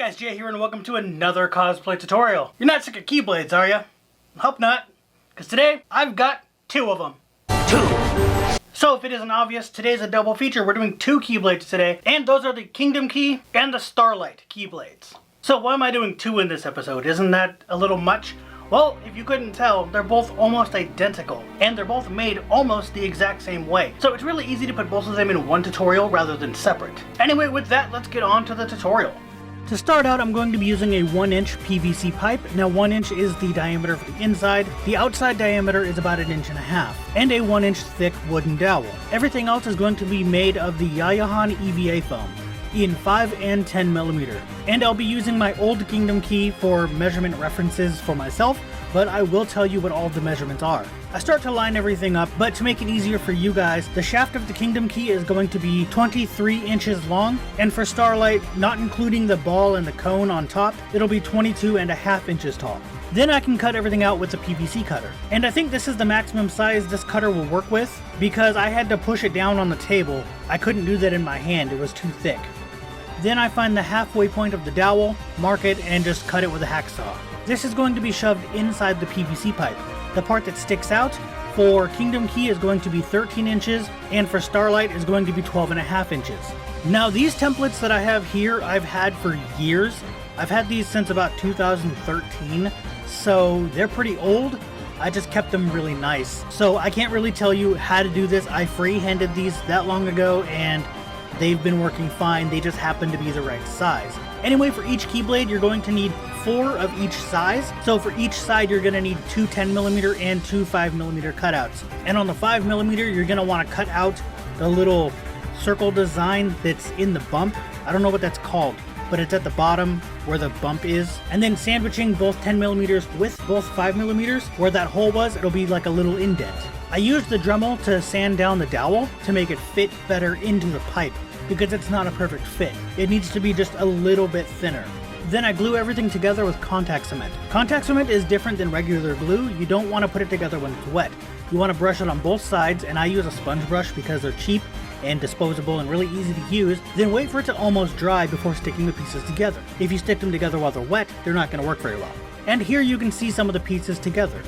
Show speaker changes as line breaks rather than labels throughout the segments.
guys, Jay here and welcome to another cosplay tutorial. You're not sick of keyblades, are you? Hope not, because today I've got two of them. So if it isn't obvious, today's a double feature. We're doing two keyblades today, and those are the Kingdom Key and the Starlight keyblades. So why am I doing two in this episode? Isn't that a little much? Well, if you couldn't tell, they're both almost identical, and they're both made almost the exact same way. So it's really easy to put both of them in one tutorial rather than separate. Anyway, with that, let's get on to the tutorial. To start out, I'm going to be using a 1-inch PVC pipe. Now 1 inch is the diameter for the inside, the outside diameter is about 1.5 inches, and a 1-inch thick wooden dowel. Everything else is going to be made of the Yayahan EVA foam in 5 and 10 millimeter. And I'll be using my old Kingdom Key for measurement references for myself, but I will tell you what all of the measurements are. I start to line everything up, but to make it easier for you guys, the shaft of the Kingdom Key is going to be 23 inches long, and for Starlight, not including the ball and the cone on top, it'll be 22.5 inches tall. Then I can cut everything out with the PVC cutter. And I think this is the maximum size this cutter will work with, because I had to push it down on the table. I couldn't do that in my hand, it was too thick. Then I find the halfway point of the dowel, mark it, and just cut it with a hacksaw. This is going to be shoved inside the PVC pipe. The part that sticks out for Kingdom Key is going to be 13 inches, and for Starlight is going to be 12.5 inches. Now these templates that I have here, I've had for years. I've had these since about 2013, so they're pretty old. I just kept them really nice. So I can't really tell you how to do this. I free-handed these that long ago, and they've been working fine. They just happen to be the right size. Anyway, for each keyblade, you're going to need 4 of each size. So for each side, you're going to need 2 10mm and 2 5mm cutouts. And on the 5mm, you're going to want to cut out the little circle design that's in the bump. I don't know what that's called, but it's at the bottom where the bump is. And then sandwiching both 10mm with both 5mm, where that hole was, it'll be like a little indent. I used the Dremel to sand down the dowel to make it fit better into the pipe, because it's not a perfect fit. It needs to be just a little bit thinner. Then I glue everything together with contact cement. Contact cement is different than regular glue. You don't want to put it together when it's wet. You want to brush it on both sides, and I use a sponge brush because they're cheap and disposable and really easy to use. Then wait for it to almost dry before sticking the pieces together. If you stick them together while they're wet, they're not going to work very well. And here you can see some of the pieces together.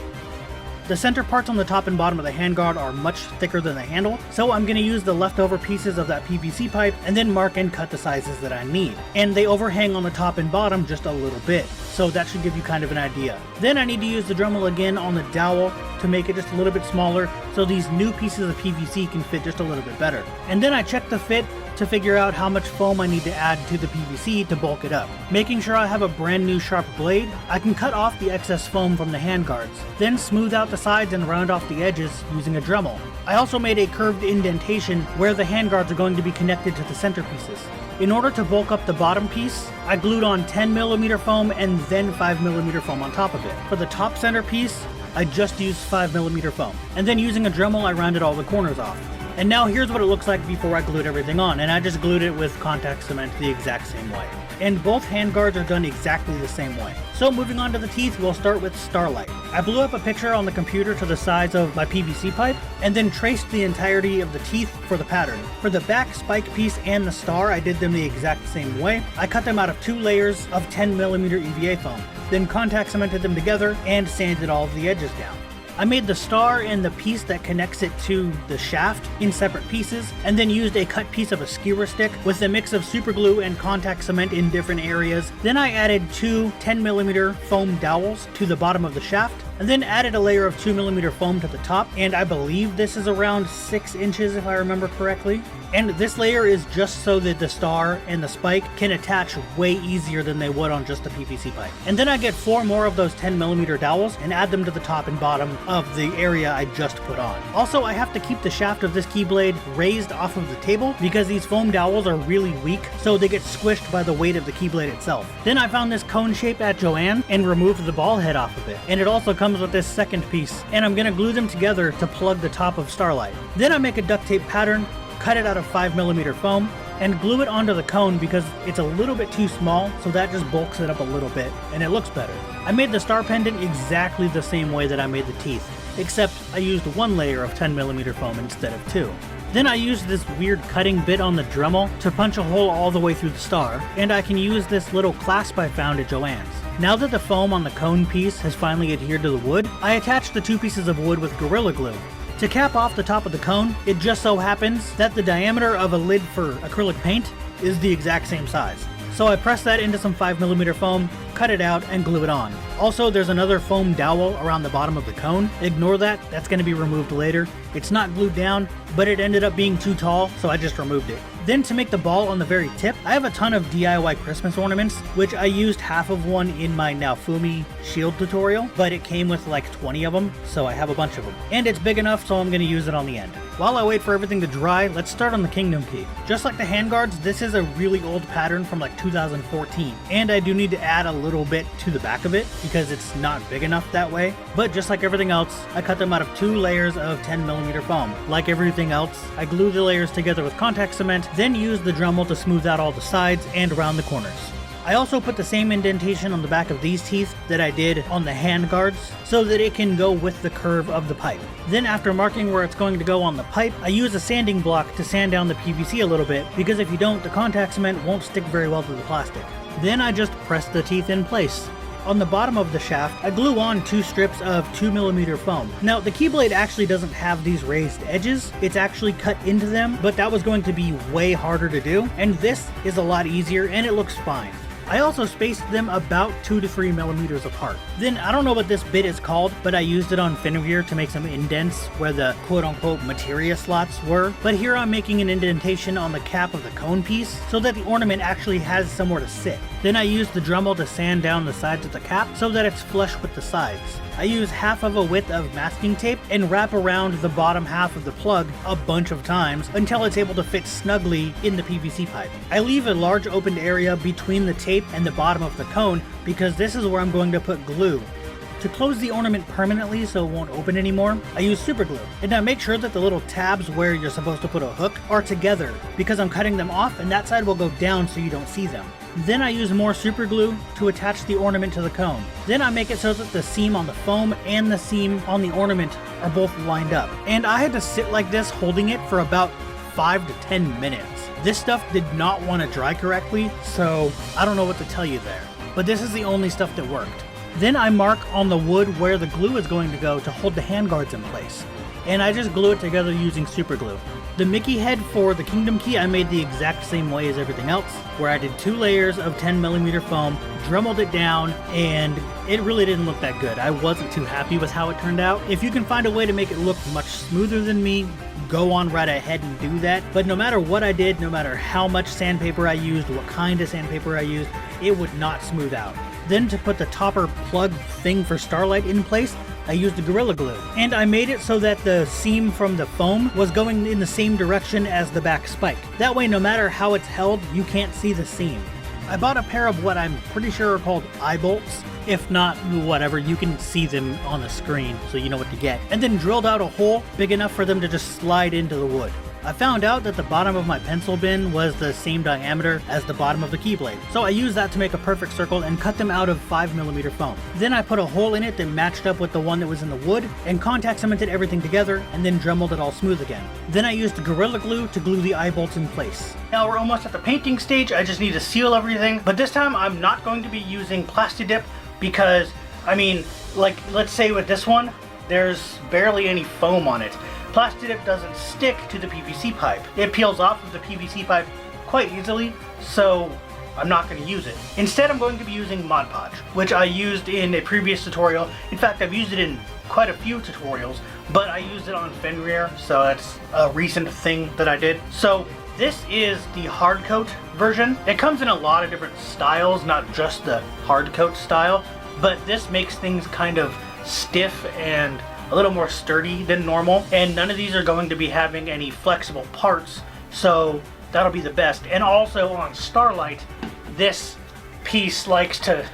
The center parts on the top and bottom of the handguard are much thicker than the handle, so I'm going to use the leftover pieces of that PVC pipe and then mark and cut the sizes that I need. And they overhang on the top and bottom just a little bit, so that should give you kind of an idea. Then I need to use the Dremel again on the dowel to make it just a little bit smaller, so these new pieces of PVC can fit just a little bit better. And then I check the fit to figure out how much foam I need to add to the PVC to bulk it up. Making sure I have a brand new sharp blade, I can cut off the excess foam from the handguards, then smooth out the sides and round off the edges using a Dremel. I also made a curved indentation where the handguards are going to be connected to the center pieces. In order to bulk up the bottom piece, I glued on 10mm foam and then 5mm foam on top of it. For the top center piece, I just used 5mm foam. And then using a Dremel, I rounded all the corners off. And now here's what it looks like before I glued everything on, and I just glued it with contact cement the exact same way. And both handguards are done exactly the same way. So moving on to the teeth, we'll start with Starlight. I blew up a picture on the computer to the size of my PVC pipe, and then traced the entirety of the teeth for the pattern. For the back spike piece and the star, I did them the exact same way. I cut them out of 2 layers of 10mm EVA foam, then contact cemented them together and sanded all of the edges down. I made the star and the piece that connects it to the shaft in separate pieces, and then used a cut piece of a skewer stick with a mix of super glue and contact cement in different areas. Then I added 2 10mm foam dowels to the bottom of the shaft, and then added a layer of 2mm foam to the top, and I believe this is around 6 inches if I remember correctly. And this layer is just so that the star and the spike can attach way easier than they would on just a PVC pipe. And then I get 4 more of those 10mm dowels and add them to the top and bottom of the area I just put on. Also, I have to keep the shaft of this keyblade raised off of the table because these foam dowels are really weak, so they get squished by the weight of the keyblade itself. Then I found this cone shape at Joann and removed the ball head off of it. And it also comes with this second piece, and I'm gonna glue them together to plug the top of Starlight. Then I make a duct tape pattern, cut it out of 5mm foam, and glue it onto the cone because it's a little bit too small, so that just bulks it up a little bit, and it looks better. I made the star pendant exactly the same way that I made the teeth, except I used 1 layer of 10mm foam instead of 2. Then I use this weird cutting bit on the Dremel to punch a hole all the way through the star, and I can use this little clasp I found at Joann's. Now that the foam on the cone piece has finally adhered to the wood, I attach the two pieces of wood with Gorilla Glue. To cap off the top of the cone, it just so happens that the diameter of a lid for acrylic paint is the exact same size. So I press that into some 5mm foam, cut it out, and glue it on. Also, there's another foam dowel around the bottom of the cone. Ignore that, that's going to be removed later. It's not glued down, but it ended up being too tall, so I just removed it. Then to make the ball on the very tip, I have a ton of DIY Christmas ornaments, which I used half of one in my Naofumi shield tutorial, but it came with like 20 of them, so I have a bunch of them. And it's big enough, so I'm going to use it on the end. While I wait for everything to dry, let's start on the Kingdom Key. Just like the handguards, this is a really old pattern from like 2014, and I do need to add a little bit to the back of it because it's not big enough that way. But just like everything else, I cut them out of 2 layers of 10mm foam. Like everything else, I glue the layers together with contact cement, then use the Dremel to smooth out all the sides and around the corners. I also put the same indentation on the back of these teeth that I did on the hand guards so that it can go with the curve of the pipe. Then after marking where it's going to go on the pipe, I use a sanding block to sand down the PVC a little bit because if you don't, the contact cement won't stick very well to the plastic. Then I just press the teeth in place. On the bottom of the shaft, I glue on 2 strips of 2mm foam. Now, the Keyblade actually doesn't have these raised edges. It's actually cut into them, but that was going to be way harder to do, and this is a lot easier and it looks fine. I also spaced them about 2 to 3mm apart. Then, I don't know what this bit is called, but I used it on Fenrir to make some indents where the quote-unquote materia slots were. But here I'm making an indentation on the cap of the cone piece so that the ornament actually has somewhere to sit. Then I used the Dremel to sand down the sides of the cap so that it's flush with the sides. I use half of a width of masking tape and wrap around the bottom half of the plug a bunch of times until it's able to fit snugly in the PVC pipe. I leave a large opened area between the tape and the bottom of the cone because this is where I'm going to put glue. To close the ornament permanently so it won't open anymore, I use super glue. And now make sure that the little tabs where you're supposed to put a hook are together because I'm cutting them off and that side will go down so you don't see them. Then I use more super glue to attach the ornament to the cone. Then I make it so that the seam on the foam and the seam on the ornament are both lined up. And I had to sit like this holding it for about 5 to 10 minutes. This stuff did not want to dry correctly, so I don't know what to tell you there. But this is the only stuff that worked. Then I mark on the wood where the glue is going to go to hold the handguards in place. And I just glue it together using super glue. The Mickey head for the Kingdom Key I made the exact same way as everything else, where I did 2 layers of 10mm foam, dremeled it down, and it really didn't look that good. I wasn't too happy with how it turned out. If you can find a way to make it look much smoother than me, go on right ahead and do that. But no matter what I did, no matter how much sandpaper I used, what kind of sandpaper I used, it would not smooth out. Then to put the topper plug thing for Starlight in place, I used the Gorilla Glue. And I made it so that the seam from the foam was going in the same direction as the back spike. That way, no matter how it's held, you can't see the seam. I bought a pair of what I'm pretty sure are called eye bolts. If not, whatever, you can see them on the screen so you know what to get. And then drilled out a hole big enough for them to just slide into the wood. I found out that the bottom of my pencil bin was the same diameter as the bottom of the Keyblade, so I used that to make a perfect circle and cut them out of 5mm foam. Then I put a hole in it that matched up with the one that was in the wood, and contact cemented everything together, and then dremeled it all smooth again. Then I used the Gorilla Glue to glue the eye bolts in place. Now we're almost at the painting stage, I just need to seal everything, but this time I'm not going to be using Plastidip because, I mean, like, let's say with this one, there's barely any foam on it. Plastidip doesn't stick to the PVC pipe. It peels off of the PVC pipe quite easily, so I'm not going to use it. Instead, I'm going to be using Mod Podge, which I used in a previous tutorial. In fact, I've used it in quite a few tutorials, but I used it on Fenrir, so that's a recent thing that I did. So this is the hard coat version. It comes in a lot of different styles, not just the hard coat style, but this makes things kind of stiff and a little more sturdy than normal, and none of these are going to be having any flexible parts, so that'll be the best. And also on Starlight, this piece likes to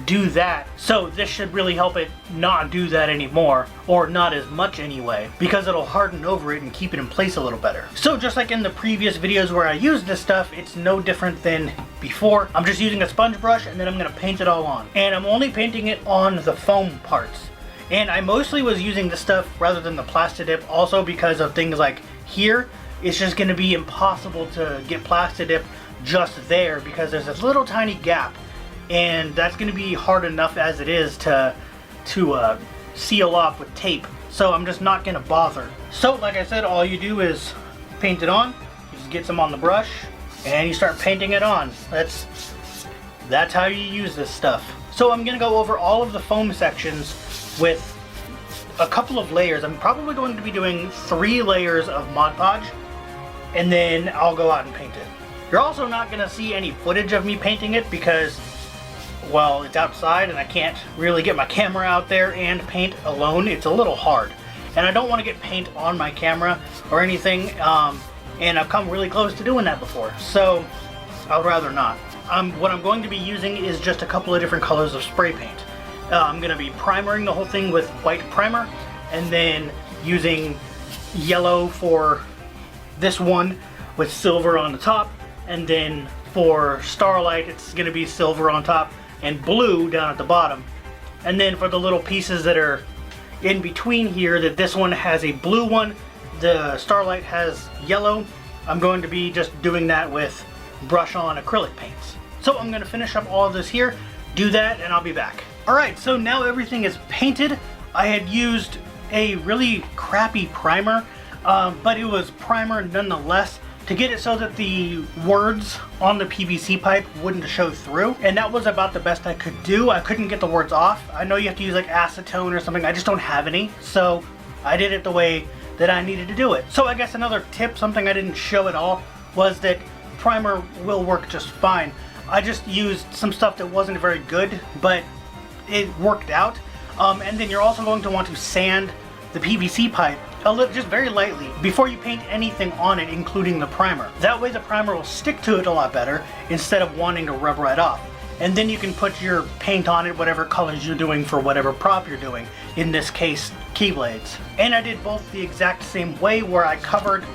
do that, so this should really help it not do that anymore, or not as much anyway, because it'll harden over it and keep it in place a little better. So just like in the previous videos where I used this stuff, it's no different than before. I'm just using a sponge brush and then I'm going to paint it all on, and I'm only painting it on the foam parts. And I mostly was using this stuff rather than the Plastidip also because of things like here. it's just going to be impossible to get Plastidip just there because there's this little tiny gap, and that's going to be hard enough as it is to seal off with tape. So I'm just not going to bother. So like I said, all you do is paint it on. You just get some on the brush and you start painting it on. That's how you use this stuff. So I'm going to go over all of the foam sections with a couple of layers. I'm probably going to be doing 3 layers of Mod Podge, and then I'll go out and paint it. You're also not going to see any footage of me painting it because, well, it's outside and I can't really get my camera out there and paint alone. It's a little hard. And I don't want to get paint on my camera or anything, and I've come really close to doing that before, so I'd rather not. What I'm going to be using is just a couple of different colors of spray paint. I'm going to be primering the whole thing with white primer, and then using yellow for this one with silver on the top, and then for Starlight it's going to be silver on top and blue down at the bottom. And then for the little pieces that are in between here, that this one has a blue one, the Starlight has yellow, I'm going to be just doing that with brush on acrylic paints. So I'm going to finish up all of this here, do that, and I'll be back. Alright, so now everything is painted. I had used a really crappy primer, but it was primer nonetheless to get it so that the words on the PVC pipe wouldn't show through, and that was about the best I could do. I couldn't get the words off. I know you have to use like acetone or something, I just don't have any, so I did it the way that I needed to do it. So I guess another tip, something I didn't show at all, was that primer will work just fine. I just used some stuff that wasn't very good, but it worked out. And then you're also going to want to sand the PVC pipe a little, just very lightly, before you paint anything on it, including the primer. That way the primer will stick to it a lot better instead of wanting to rub right off. And then you can put your paint on it, whatever colors you're doing for whatever prop you're doing. In this case, Keyblades. And I did both the exact same way, where I covered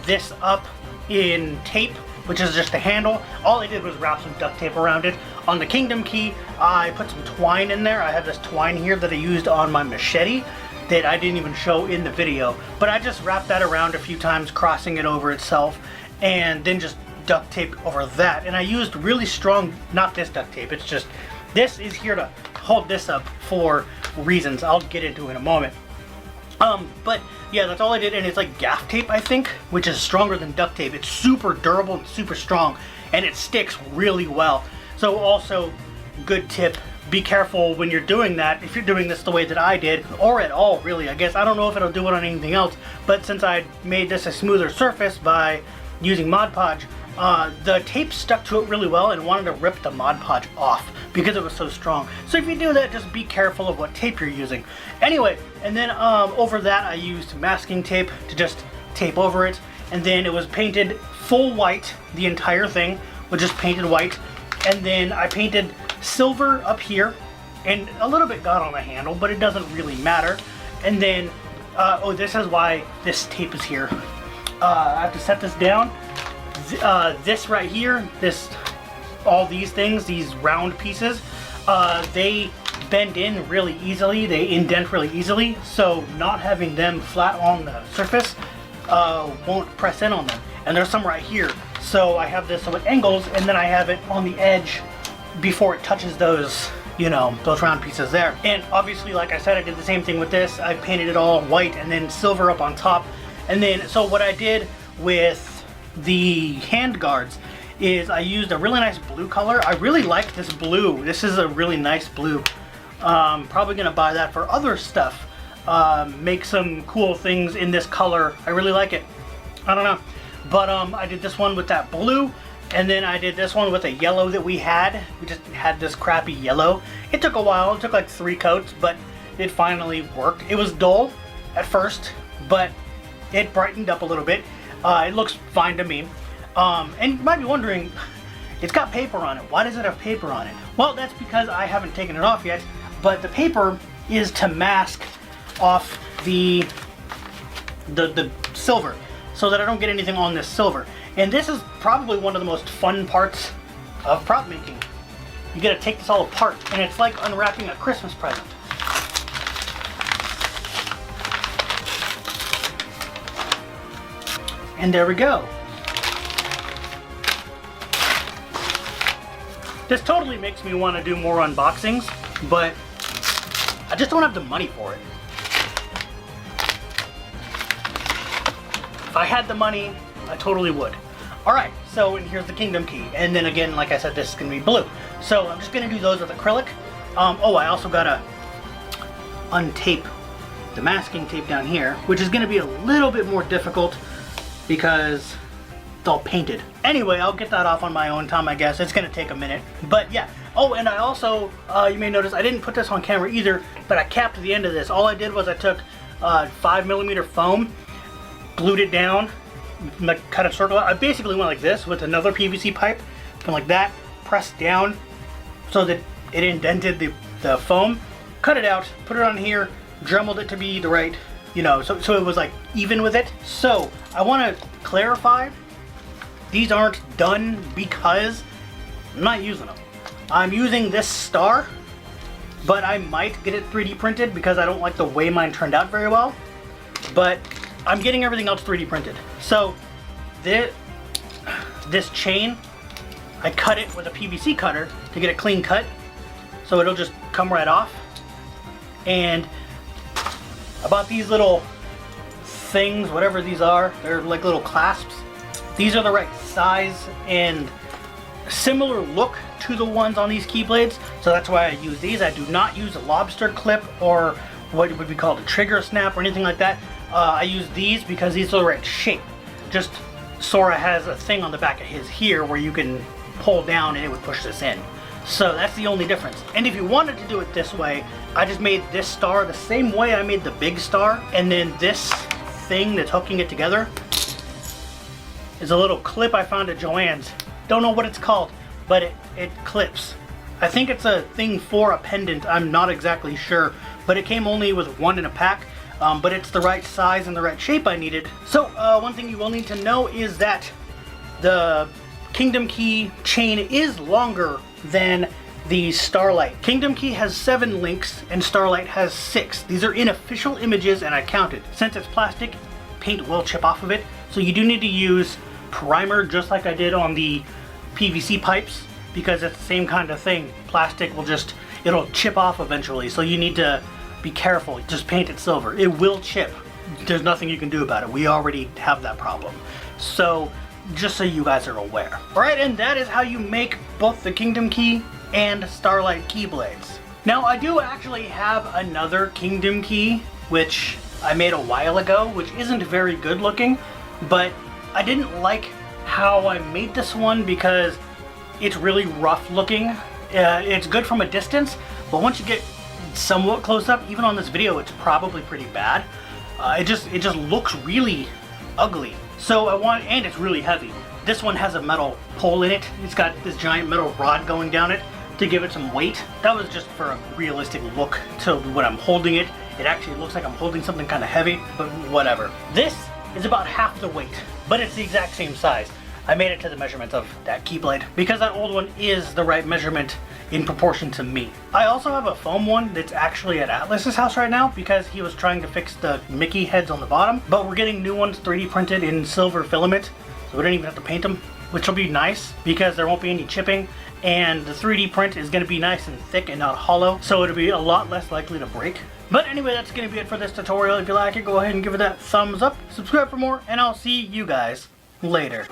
this up in tape, which is just a handle. All I did was wrap some duct tape around it. On the Kingdom Key, I put some twine in there. I have this twine here that I used on my machete that I didn't even show in the video, but I just wrapped that around a few times, crossing it over itself, and then just duct tape over that. And I used really strong, not this duct tape, it's just, this is here to hold this up for reasons I'll get into in a moment. But yeah, that's all I did, and it's like gaff tape, I think, which is stronger than duct tape. It's super durable and super strong, and it sticks really well. So also, good tip, be careful when you're doing that, if you're doing this the way that I did, or at all really, I guess. I don't know if it'll do it on anything else, but since I made this a smoother surface by using Mod Podge, the tape stuck to it really well and wanted to rip the Mod Podge off because it was so strong. So if you do that, just be careful of what tape you're using. Anyway, and then over that I used masking tape to just tape over it, and then it was painted full white. The entire thing was just painted white, and then I painted silver up here, and a little bit got on the handle, but it doesn't really matter. And then, oh, this is why this tape is here. I have to set this down. This right here, all these things, these round pieces, they bend in really easily, they indent really easily, so not having them flat on the surface won't press in on them. And there's some right here, so I have this with angles, and then I have it on the edge before it touches those, you know, those round pieces there. And obviously, like I said, I did the same thing with this. I painted it all white and then silver up on top. And then, so what I did with the hand guards is I used a really nice blue color. I really like this blue. This is a really nice blue. Probably gonna buy that for other stuff. Make some cool things in this color. I really like it. I don't know. But I did this one with that blue. And then I did this one with a yellow that we had. We just had this crappy yellow. It took a while, it took like 3 coats, but it finally worked. It was dull at first, but it brightened up a little bit. It looks fine to me. And you might be wondering, it's got paper on it. Why does it have paper on it? Well, that's because I haven't taken it off yet, but the paper is to mask off the silver, so that I don't get anything on this silver. And this is probably one of the most fun parts of prop making. You gotta take this all apart, and it's like unwrapping a Christmas present. And there we go. This totally makes me want to do more unboxings, but I just don't have the money for it. If I had the money, I totally would. Alright, so and here's the Kingdom Key. And then again, like I said, this is going to be blue. So I'm just going to do those with acrylic. Oh, I also got to untape the masking tape down here, which is going to be a little bit more difficult because it's all painted. Anyway, I'll get that off on my own time, I guess. It's going to take a minute. But yeah. Oh, and I also, you may notice, I didn't put this on camera either, but I capped the end of this. All I did was I took 5mm foam, glued it down, cut a circle out. I basically went like this with another PVC pipe, and like that, pressed down so that it indented the foam, cut it out, put it on here, dremeled it to be the right, you know, so it was like even with it. So I want to clarify, these aren't done because I'm not using them. I'm using this star, but I might get it 3D printed because I don't like the way mine turned out very well. But I'm getting everything else 3D printed. So this chain, I cut it with a PVC cutter to get a clean cut, so it'll just come right off. And about these little things, whatever these are, they're like little clasps. These are the right size and similar look to the ones on these Keyblades, so that's why I use these. I do not use a lobster clip or what would be called a trigger snap or anything like that. I use these because these are the right shape. Just Sora has a thing on the back of his here where you can pull down and it would push this in. So that's the only difference. And if you wanted to do it this way, I just made this star the same way I made the big star, and then this thing that's hooking it together is a little clip I found at Joann's. Don't know what it's called, but it clips. I think it's a thing for a pendant, I'm not exactly sure, but it came only with one in a pack, but it's the right size and the right shape I needed. So one thing you will need to know is that the Kingdom Key chain is longer than the Starlight. Kingdom Key has 7 links and Starlight has 6. These are unofficial images and I counted. Since it's plastic, paint will chip off of it, so you do need to use primer just like I did on the PVC pipes, because it's the same kind of thing. Plastic will just, it'll chip off eventually, so you need to be careful. Just paint it silver. It will chip. There's nothing you can do about it. We already have that problem. So just so you guys are aware. Alright, and that is how you make both the Kingdom Key and Starlight Keyblades. Now I do actually have another Kingdom Key which I made a while ago, which isn't very good looking, but I didn't like how I made this one because it's really rough looking. It's good from a distance, but once you get somewhat close up, even on this video, it's probably pretty bad. It just looks really ugly. So I want, and it's really heavy. This one has a metal pole in it. It's got this giant metal rod going down it to give it some weight. That was just for a realistic look to when I'm holding it. It actually looks like I'm holding something kind of heavy, but whatever. This is about half the weight, but it's the exact same size. I made it to the measurements of that Keyblade because that old one is the right measurement in proportion to me. I also have a foam one that's actually at Atlas's house right now because he was trying to fix the Mickey heads on the bottom, but we're getting new ones 3D printed in silver filament, so we don't even have to paint them, which will be nice because there won't be any chipping, and the 3D print is going to be nice and thick and not hollow, so it'll be a lot less likely to break. But anyway, that's going to be it for this tutorial. If you like it, go ahead and give it that thumbs up, subscribe for more, and I'll see you guys later.